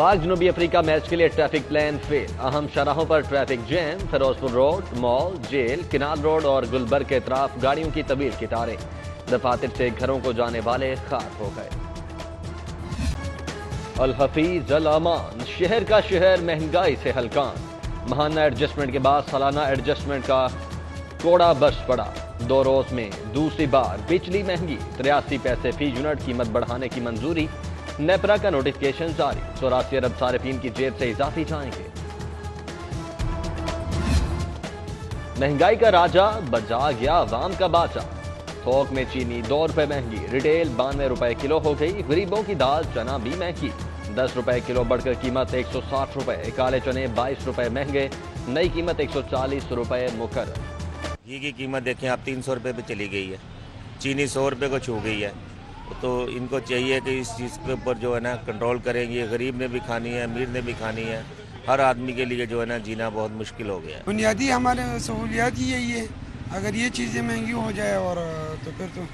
पाक जनूबी Africa match के लिए ट्रैफिक प्लान फेल। अहम शराहों पर traffic jam. Ferozepur road, mall, jail, canal road और गुलबर्ग के अतराफ गाड़ियों की तवील कतारें। दफातर से घरों को जाने वाले खाक हो गए। अल हफीज अल अमान, शहर का शहर महंगाई से हलकान। महाना एडजस्टमेंट के बाद सालाना एडजस्टमेंट का कोड़ा बरस पड़ा। 2 रोज में दूसरी बार बिजली महंगी। 83 पैसे फी यूनिट कीमत बढ़ाने की मंजूरी। नेपरा का नोटिफिकेशन जारी। 84 अरब सारिफीन की जेब से इजाफी जाएंगे। महंगाई का राजा बजा गया अवाम का बाचा। थोक में चीनी 2 रुपए महंगी। रिटेल 92 रुपए किलो हो गई। गरीबों की दाल चना भी महंगी। 10 रुपए किलो बढ़कर कीमत 160 रुपए। काले चने 22 रुपए महंगे। नई कीमत 140 रुपए मुकर्रर। घी की कीमत देखें आप 300 रुपए पे चली गई है। चीनी 100 रुपए को छू गई है। तो इनको चाहिए कि इस चीज़ के ऊपर जो है ना कंट्रोल करेंगे। गरीब ने भी खानी है, अमीर ने भी खानी है। हर आदमी के लिए जो है ना जीना बहुत मुश्किल हो गया है। बुनियादी हमारे सहूलियात ही यही है। अगर ये चीज़ें महंगी हो जाए और तो फिर तो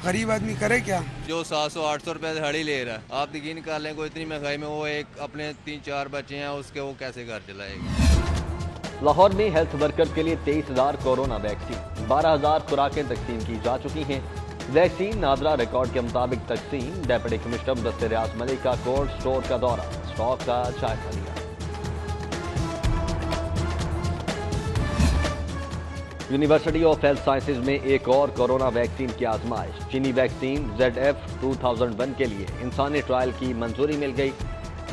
गरीब आदमी करे क्या। जो 700-800 रुपए दिहाड़ी ले रहा है, आप यकीन कर लें कोई इतनी महंगाई में वो एक अपने 3-4 बच्चे हैं उसके वो कैसे घर चलाएगा। लाहौर में हेल्थ वर्कर्स के लिए 23,000 कोरोना वैक्सीन, 12,000 खुराकें तकसीम की जा चुकी हैं। वैक्सीन नादरा रिकॉर्ड के मुताबिक तकसीम। डेप्यूटी कमिश्नर मुदस्सिर रियाज मलिक का कोल्ड स्टोर का दौरा, स्टॉक का जायजा लिया। यूनिवर्सिटी ऑफ हेल्थ साइंसेज में एक और कोरोना वैक्सीन की आजमाइश। चीनी वैक्सीन ZF-2001 के लिए इंसानी ट्रायल की मंजूरी मिल गई।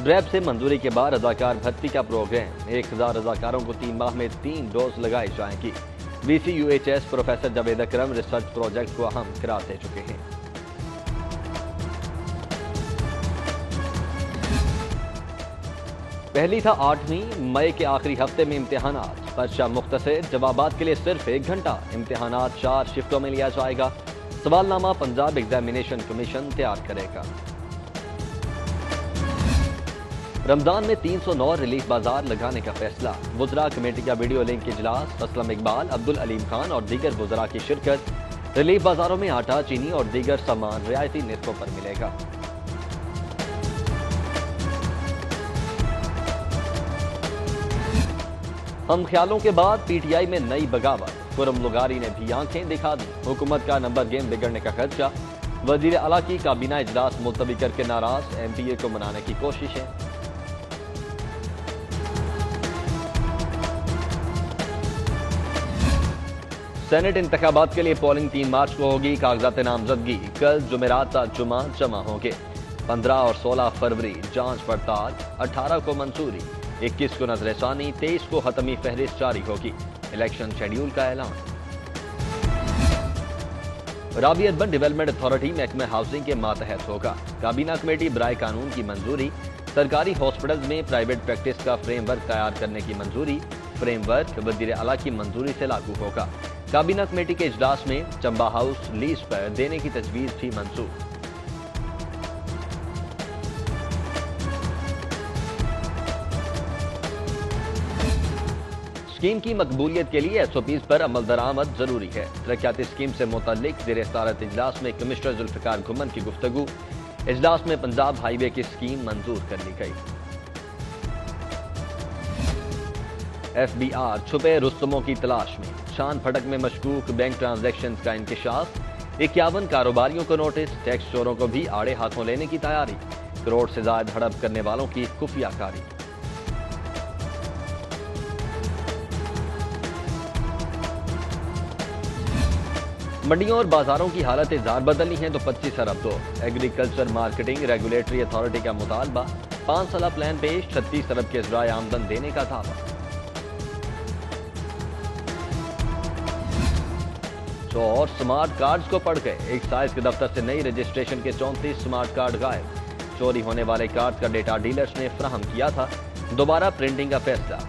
ड्रैब से मंजूरी के बाद रजाकार भर्ती का प्रोग्राम। 1000 रजाकारों को 3 माह में 3 डोज लगाई जाएंगी। VCUHS प्रोफेसर जावेद अकरम रिसर्च प्रोजेक्ट को अहम करार दे चुके हैं। पहली था 8वीं मई के आखिरी हफ्ते में इम्तिहानात। पर्चा मुख्तसर, जवाबात के लिए सिर्फ 1 घंटा। इम्तिहानात 4 शिफ्टों में लिया जाएगा। सवालनामा पंजाब एग्जामिनेशन कमीशन तैयार करेगा। रमजान में 309 रिलीफ बाजार लगाने का फैसला। वुज़रा कमेटी का वीडियो लिंक इजलास। असलम इकबाल, अब्दुल अलीम खान और दीगर वुज़रा की शिरकत। रिलीफ बाजारों में आटा, चीनी और दीगर सामान रियायती निरखों पर मिलेगा। हम ख्यालों के बाद PTI में नई बगावत। खुरम लुगारी ने भी आंखें दिखा दी। हुकूमत का नंबर गेम बिगड़ने का खदशा। वजीर आला की काबीना इजलास मुलतवी करके नाराज। MPA को मनाने की कोशिशें। सेनेट इंतखाबात के लिए पोलिंग 3 मार्च को होगी। कागजात नामजदगी कल जुमेरात जुमा जमा होंगे। 15 और 16 फरवरी जांच पड़ताल। 18 को मंजूरी। 21 को नजरसानी। 23 को हतमी फहरिस्त जारी होगी। इलेक्शन शेड्यूल का ऐलान। रावी अर्बन डेवलपमेंट अथॉरिटी महकमा हाउसिंग के मातहत होगा। काबीना कमेटी बराए कानून की मंजूरी। सरकारी हॉस्पिटल्स में प्राइवेट प्रैक्टिस का फ्रेमवर्क तैयार करने की मंजूरी। फ्रेमवर्क वजीर आला की मंजूरी से लागू होगा। काबीना कमेटी के इजलास में चंबा हाउस लीज पर देने की तजवीज भी मंजूर। स्कीम की मकबूलियत के लिए SOPs पर अमल दरामद जरूरी है। तरक्याती स्कीम से मुतल्लिक ज़ेर सदारत इजलास में कमिश्नर जुल्फ़िकार घुमन की गुफ्तगू। इजलास में पंजाब हाईवे की स्कीम मंजूर कर ली गई। FBR छुपे रुस्तमों की तलाश में। शान फटक में मशकूक बैंक ट्रांजैक्शन का इंकशाफ। 51 कारोबारियों को नोटिस। टैक्स चोरों को भी आड़े हाथों लेने की तैयारी। करोड़ से ज्यादा हड़प करने वालों की खुफिया कारी। मंडियों और बाजारों की हालत जार बदलनी है तो 25 अरब दो। एग्रीकल्चर मार्केटिंग रेगुलेटरी अथॉरिटी का मुतालबा। 5 साल प्लान पेश। 36 अरब के ज़राए आमदन देने का दावा। और स्मार्ट कार्ड्स को पढ़ गए। एक्साइज के दफ्तर से नई रजिस्ट्रेशन के 34 स्मार्ट कार्ड गायब। चोरी होने वाले कार्ड का डेटा डीलर्स ने फ्राहम किया था। दोबारा प्रिंटिंग का फैसला।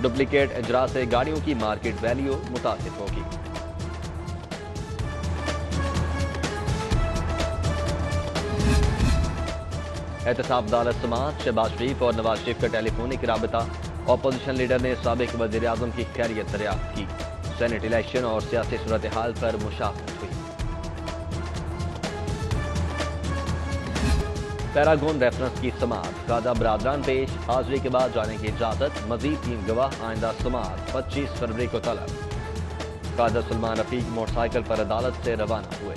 डुप्लीकेट इजरा से गाड़ियों की मार्केट वैल्यू मुतासिर होगी। एहतसाब अदालत समात। शहबाज शरीफ और नवाज शरीफ का टेलीफोनिक राबता। अपोजिशन लीडर ने साबिक वजीर आजम की खैरियत दरियाफ्त की। सेनेट इलेक्शन और सियासी सूरत हाल पर मुशावरत हुई। पैरागॉन रेफरेंस की समाअत, ख्वाजा बरादरान पेश, हाजिरी के बाद जाने की इजाजत, मजीद 3 गवाह आइंदा समाअत 25 फरवरी को तलब। ख्वाजा सलमान रफीक मोटरसाइकिल पर अदालत से रवाना हुए।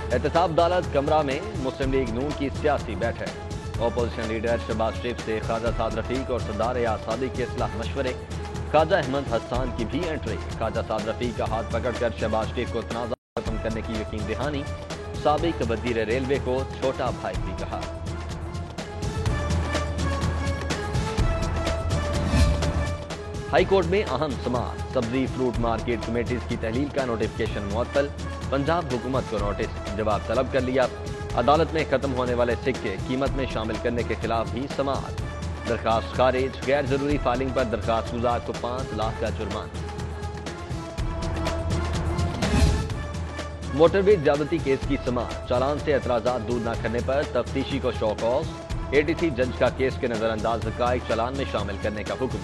एहतसाब अदालत कमरा में मुस्लिम लीग नून की सियासी बैठक, अपोजिशन लीडर शहबाज शरीफ से ख्वाजा साद रफीक और सरदार आसादी के इस्लाह मशवरे, ख्वाजा अहमद हसन की भी एंट्री, ख्वाजा साद रफीक का हाथ पकड़कर शहबाज शरीफ को तनाज़ा खत्म करने की यकीन दहानी, साबिक वज़ीर रेलवे को छोटा भाई भी कहा। हाई कोर्ट में अहम समाअत, सब्जी फ्रूट मार्केट कमेटीज की तहलील का नोटिफिकेशन मुअत्तल, पंजाब हुकूमत को नोटिस, जवाब तलब कर लिया। अदालत में खत्म होने वाले सिक्के कीमत में शामिल करने के खिलाफ भी समाअत, दरखास्त खारिज, गैर जरूरी फाइलिंग पर दरखास्त गुजार को 5 लाख का जुर्माना। मोटरवे ज्यादती केस की समाअत, चालान से एतराजात दूर न करने पर तफ्तीशी को शो कॉज, एडीसी जज का केस के नजरअंदाज हकाइक चालान में शामिल करने का हुक्म,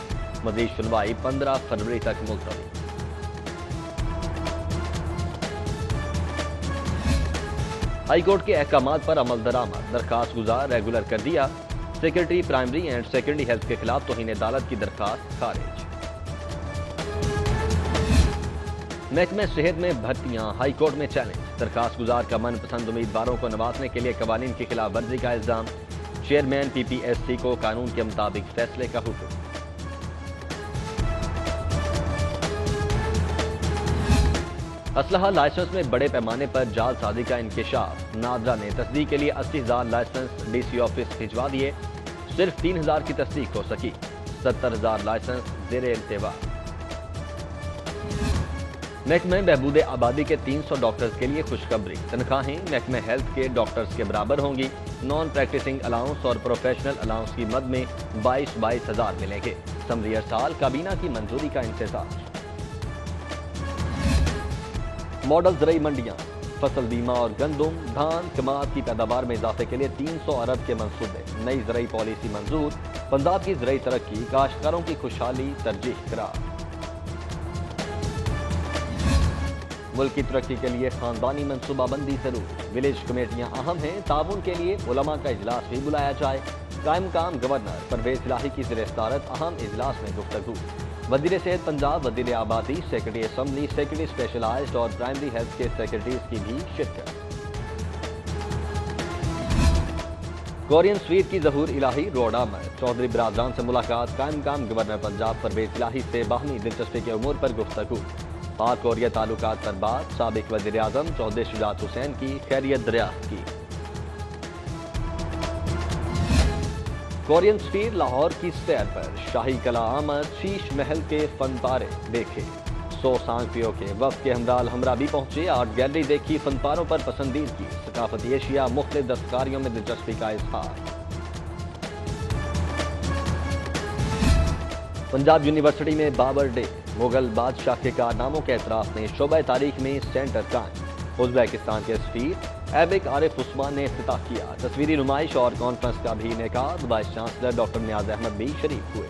मजीद सुनवाई 15 फरवरी तक मुलतवी। हाई कोर्ट के अहकामात पर अमल दरामद, दरखास्त गुजार रेगुलर कर दिया, secretary primary and secondary health के खिलाफ तौहीन अदालत की दरखास्त खारिज। महकमे सेहत में भर्तियां, हाई कोर्ट में चैलेंज, दरखास्त गुजार का मनपसंद उम्मीदवारों को नवाजने के लिए कवानीन की खिलाफ वर्जी का इल्जाम, चेयरमैन पीपीएससी को कानून के मुताबिक फैसले का हुक्म। असलहा लाइसेंस में बड़े पैमाने पर जालसाजी का इंकशाफ, नादरा ने तस्दीक के लिए 80,000 लाइसेंस डीसी ऑफिस भिजवा दिए, सिर्फ 3,000 की तस्दीक हो सकी, 70,000 लाइसेंस जेर इल्तिवा। महकमे बहबूद आबादी के 300 डॉक्टर्स के लिए खुशखबरी, तनख्वाहें महकमे हेल्थ के डॉक्टर्स के बराबर होंगी, नॉन प्रैक्टिसिंग अलाउंस और प्रोफेशनल अलाउंस की मद में 22,000 मिलेंगे। समरी साल काबीना की मंजूरी का इंतजार। मॉडल ज़रई मंडियां, फसल बीमा और गंदम, धान, कमाद की पैदावार में इजाफे के लिए 300 अरब के मंसूबे, नई ज़रई पॉलिसी मंजूर, पंजाब की ज़रई तरक्की काश्तकारों की खुशहाली तरजीह करार। मुल्क की तरक्की के लिए खानदानी मनसूबाबंदी जरूर, विलेज कमेटियां अहम हैं, ताउन के लिए उलमा का इजलास भी बुलाया जाए। कायम काम गवर्नर परवेज इलाही की ज़ेर-ए-सदारत अहम इजलास में गुफ्तगू, वज़ीर सेहत पंजाब, वज़ीर आबादी, सेक्रेटरी असम्बली, सेक्रेटरी स्पेशलाइज्ड और प्राइमरी हेल्थ के सेक्रेटरीज की भी शिरकत। कोरियन स्वीट की ज़हूर इलाही रोड आमद, चौधरी बरादरान से मुलाकात, कायम काम गवर्नर पंजाब परवेज इलाही से बाहमी दिलचस्पी के उमूर पर गुफ्तगू, पाक कोरिया ताल्लुकात पर बात, साबिक वज़ीर आज़म चौधरी शुजात हुसैन की खैरियत दरियाफ्त की। कोरियन स्फीर लाहौर की सैर पर, शाही कला आमद, शीश महल के फनपारे देखे, 100 सांगपियों के वफ्द के हमराल हमरा भी पहुंचे, आर्ट गैलरी देखी, फनपारों पर पसंदीदगी, सकाफती एशिया, मुख्तलिफ दस्तकारियों में दिलचस्पी का इजहार। पंजाब यूनिवर्सिटी में बाबर डे, मुगल बादशाह के कारनामों के एतराफ में शोबा तारीख में सेंटर कायम, उज़्बेकिस्तान के सफीर ऐबिक आरिफ उस्मान ने इफ्तिताह किया, तस्वीरी नुमाइश और कॉन्फ्रेंस का भी इनेकाद, वाइस चांसलर डॉक्टर नियाज अहमद भी शरीक हुए।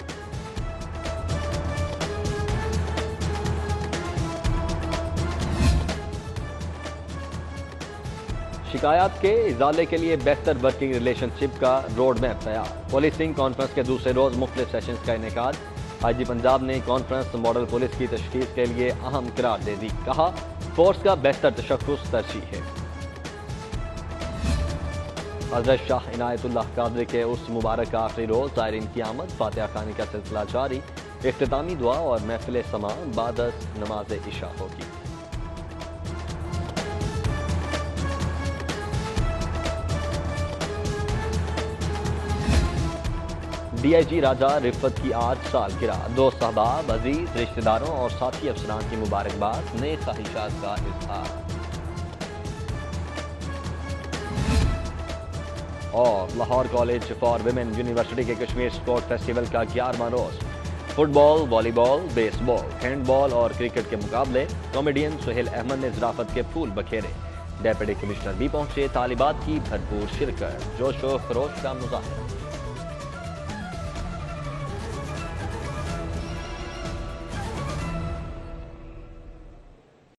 शिकायत के इजाले के लिए बेहतर वर्किंग रिलेशनशिप का रोड मैप तैयार, पुलिसिंग कॉन्फ्रेंस के दूसरे रोज मुख्तलिफ सेशंस का इनेकाद, आईजी पंजाब ने कॉन्फ्रेंस मॉडल पुलिस की तशखीस के लिए अहम करार दे दी, कहा फोर्स का बेहतर तशख्खुस तरजीह है। हज़रत शाह इनायतुल्लाह कादरी के उर्स मुबारक का आखिरी रोज, ज़ायरीन की आमद, फातिहा खानी का सिलसिला जारी, इख्तितामी दुआ और महफिल समा बादस नमाज इशा होगी। डीआईजी राजा रिफत की 8 सालगिरह, दोस्त अहबाब, अजीज, रिश्तेदारों और साथी अफसरान की मुबारकबाद, नेक ख्वाहिशात का इजहार। और Lahore college for women university के कश्मीर स्पोर्ट फेस्टिवल का 11वां रोज, फुटबॉल, वॉलीबॉल, बेसबॉल, हैंडबॉल और क्रिकेट के मुकाबले, कॉमेडियन सुहेल अहमद ने ज़राफत के फूल बखेरे, डेप्यूटी कमिश्नर भी पहुंचे, तालिबात की भरपूर शिरकत, जोशो खरोश का मुजाहरा।